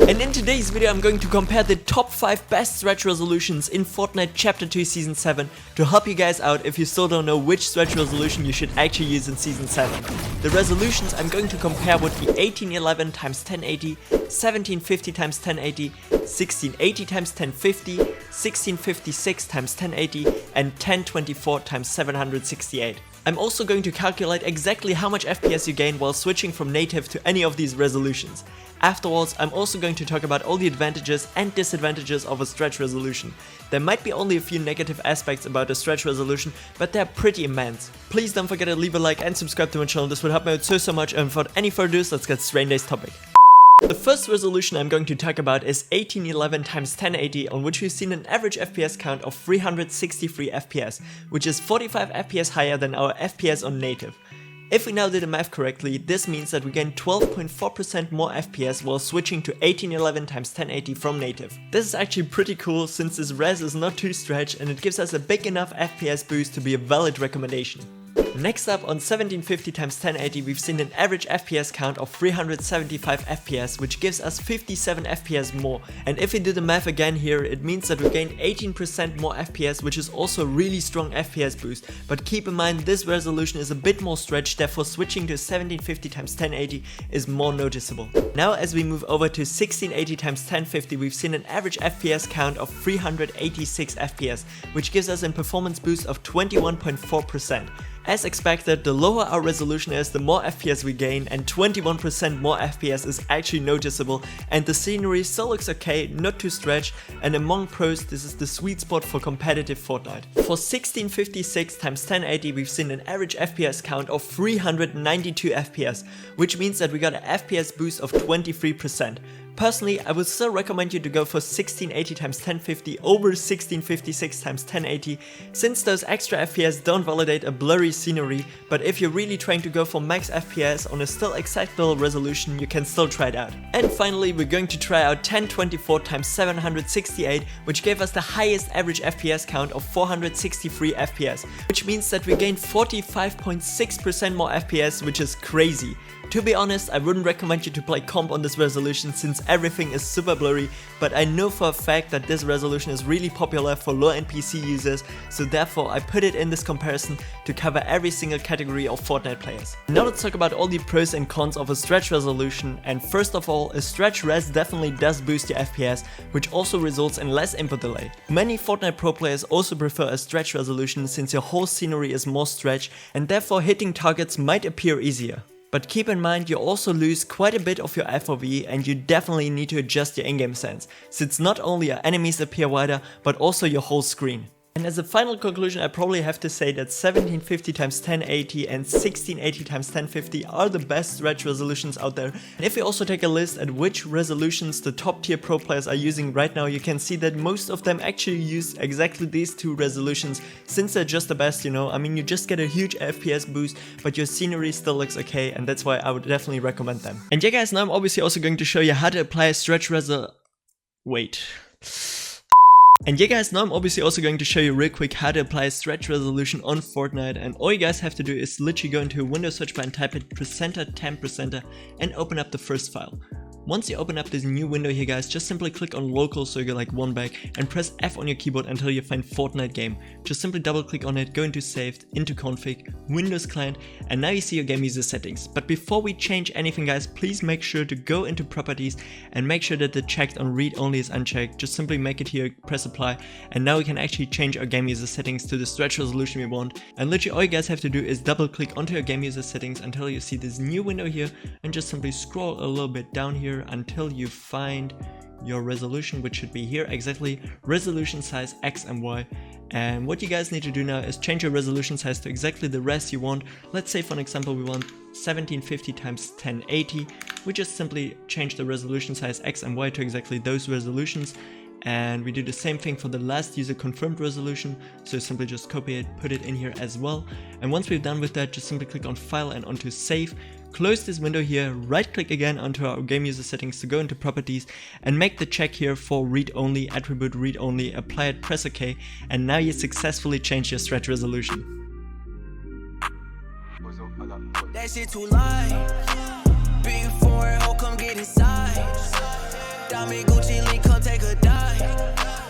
And in today's video I'm going to compare the top 5 best stretch resolutions in Fortnite Chapter 2 Season 7 to help you guys out if you still don't know which stretch resolution you should actually use in Season 7. The resolutions I'm going to compare would be 1811x1080, 1750x1080, 1680x1050, 1656x1080 and 1024x768. I'm also going to calculate exactly how much FPS you gain while switching from native to any of these resolutions. Afterwards, I'm also going to talk about all the advantages and disadvantages of a stretch resolution. There might be only a few negative aspects about a stretch resolution, but they're pretty immense. Please don't forget to leave a like and subscribe to my channel, this would help me out so much, and without any further ado, let's get straight into today's topic. The first resolution I'm going to talk about is 1811x1080, on which we've seen an average FPS count of 363 FPS, which is 45 FPS higher than our FPS on native. If we now did the math correctly, this means that we gain 12.4% more FPS while switching to 1811x1080 from native. This is actually pretty cool since this res is not too stretched and it gives us a big enough FPS boost to be a valid recommendation. Next up, on 1750x1080 we've seen an average FPS count of 375 FPS, which gives us 57 FPS more, and if we do the math again here, it means that we gained 18% more FPS, which is also a really strong FPS boost, but keep in mind this resolution is a bit more stretched, therefore switching to 1750x1080 is more noticeable. Now as we move over to 1680x1050 we've seen an average FPS count of 386 FPS, which gives us a performance boost of 21.4%. As expected, the lower our resolution is, the more FPS we gain, and 21% more FPS is actually noticeable, and the scenery still looks okay, not too stretched, and among pros this is the sweet spot for competitive Fortnite. For 1656x1080 we've seen an average FPS count of 392 FPS, which means that we got an FPS boost of 23%. Personally, I would still recommend you to go for 1680x1050 over 1656x1080, since those extra FPS don't validate a blurry scenery, but if you're really trying to go for max FPS on a still acceptable resolution, you can still try it out. And finally, we're going to try out 1024x768, which gave us the highest average FPS count of 463 FPS, which means that we gained 45.6% more FPS, which is crazy. To be honest, I wouldn't recommend you to play comp on this resolution since everything is super blurry, but I know for a fact that this resolution is really popular for low-end PC users, so therefore I put it in this comparison to cover every single category of Fortnite players. Now let's talk about all the pros and cons of a stretch resolution, and first of all, a stretch res definitely does boost your FPS, which also results in less input delay. Many Fortnite pro players also prefer a stretch resolution since your whole scenery is more stretched and therefore hitting targets might appear easier. But keep in mind you also lose quite a bit of your FOV and you definitely need to adjust your in-game sense, since not only your enemies appear wider, but also your whole screen. And as a final conclusion, I probably have to say that 1750x1080 and 1680x1050 are the best stretch resolutions out there. And if you also take a list at which resolutions the top tier pro players are using right now, you can see that most of them actually use exactly these two resolutions, since they're just the best, you know. I mean, you just get a huge FPS boost, but your scenery still looks okay, and that's why I would definitely recommend them. And yeah guys, now I'm obviously also going to show you how to apply a stretch And yeah guys, now I'm obviously also going to show you real quick how to apply a stretch resolution on Fortnite, and all you guys have to do is literally go into a Windows search bar and type in %temp% and open up the first file. Once you open up this new window here guys, just simply click on local so you get like one back and press F on your keyboard until you find Fortnite game. Just simply double click on it, go into saved, into config, Windows client, and now you see your game user settings. But before we change anything guys, please make sure to go into properties and make sure that the checked on read only is unchecked. Just simply make it here, press apply, and now we can actually change our game user settings to the stretch resolution we want. And literally all you guys have to do is double click onto your game user settings until you see this new window here, and just simply scroll a little bit down here until you find your resolution, which should be here exactly, resolution size X and Y. And what you guys need to do now is change your resolution size to exactly the res you want. Let's say for an example we want 1750x1080. We just simply change the resolution size X and Y to exactly those resolutions. And we do the same thing for the last user confirmed resolution, so simply just copy it, put it in here as well. And once we're done with that, just simply click on file and onto save. Close this window here, right click again onto our game user settings to go into properties and make the check here for read only, attribute read only, apply it, press OK, and now you successfully changed your stretch resolution. That shit too light. Big foreign hoe, come get inside. Diamond Gucci link, come take a dive.